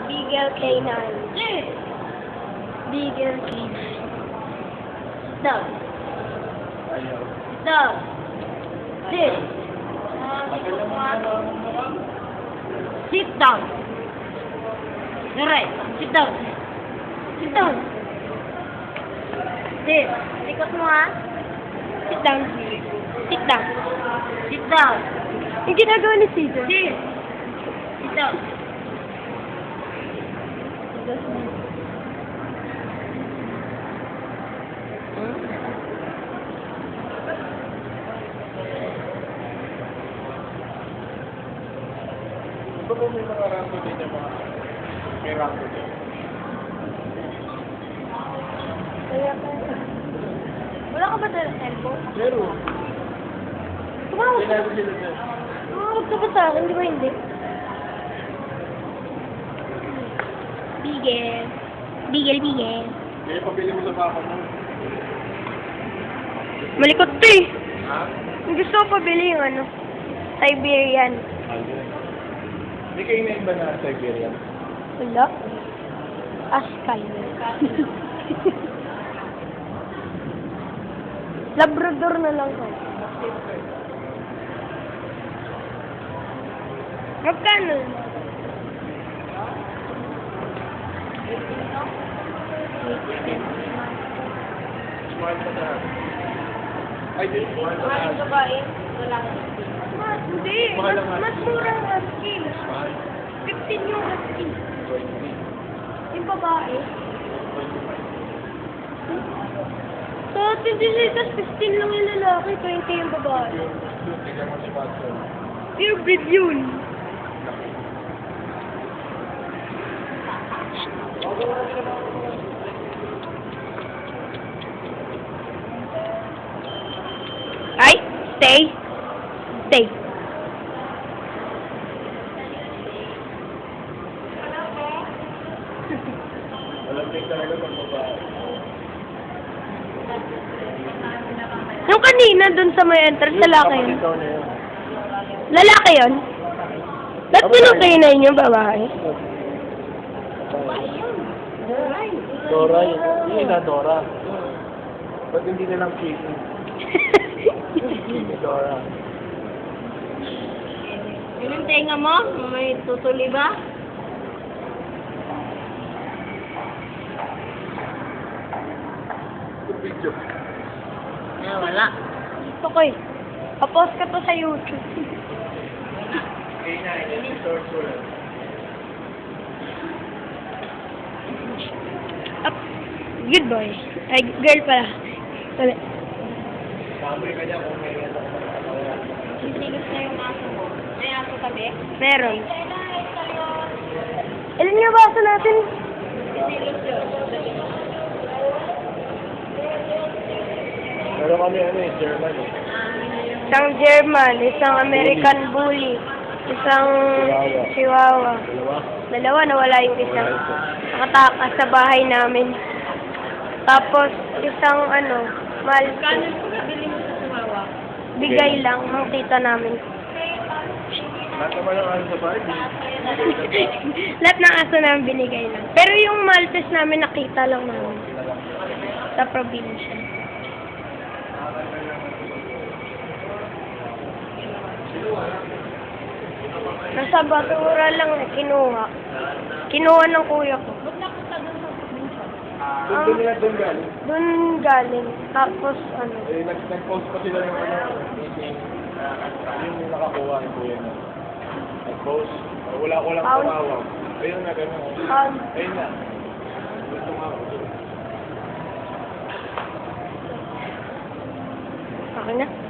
Beagle K9. Beagle K9. Down. Down. Sit. Sit down. Alright. Sit down. Sit down. Sit. Likot mo ha. Sit down. Sit down. Sit down. Yung ginagawa ni Caesar. Sit. Sit down. Ito po may mga rango din yung mga may rango din. Wala ka ba dala cellphone? Meron. Tumawag ka. Kailangan sila dyan. Tumawag ka ba sa akin? Di ba hindi? Bigel. Bigel, bigel. Kaya pabili mo sa papa mo. Malikot to eh. Ha? Gusto ko pabili yung ano, Siberian. Ayun. Hindi kayo na iba na Siberian. Wala. Askal. Labrador na lang ko. Magkano? Smart na na. Ay, di. Smart na na. Babae? Wala. Hindi. Mahal ang Mas mura ang husky. Mahal. 15 yung husky. 20. Yung babae. So, 26 tas 15 lang yung lalaki, 20 yung babae. Yung tignan mo si Watson. Pure breed yun. Ay, stay. Stay. Walang tig talaga pag babae. Yung kanina dun sa may entrance, lalaki yun. Ikaw na yun. Lalaki yun? Ba't pinukainan yung babae? Dora yun. Yun na Dora. Ba't hindi na lang Kitty? Kitty Dora. Yun ang tenga mo? May tutuli ba? Video. Wala. Gusto ko eh. Papost ka to sa YouTube. K9. Sorcerer. Up. Good boy. Ay, girl pala. Sabi. Sabi ka niya kung may ano. Sisigas na yung aso mo. May aso tabi? Meron. Ilan yung baso natin? Meron kami ano eh, German eh. Isang German, isang American Bully, isang Chihuahua. Dalawa. Dalawa, nawala yung isang. Nakatakas sa bahay namin. Tapos, isang ano, Maltese. Kano po nabili mo sa Chihuahua? Bigay lang, ang tita namin. Lahat naman ang ano sa bahay. Lahat ng aso namin binigay lang. Pero yung Maltese namin, nakita lang namin. Sa probinsya. Nasa Batura lang kinuha. Kinuha ng kuya ko. Ba't napunta doon sa probinsya? Doon nila doon galing. Doon galing. Tapos ano. Eh, nag-post pa sila yung ano, meeting. Yung nakakuha ni Kuya na. Nag-post. Wala ko lang Pound. tumawag. Ayun na, gano'n. Ayun na. Gusto nga ako. Okay na.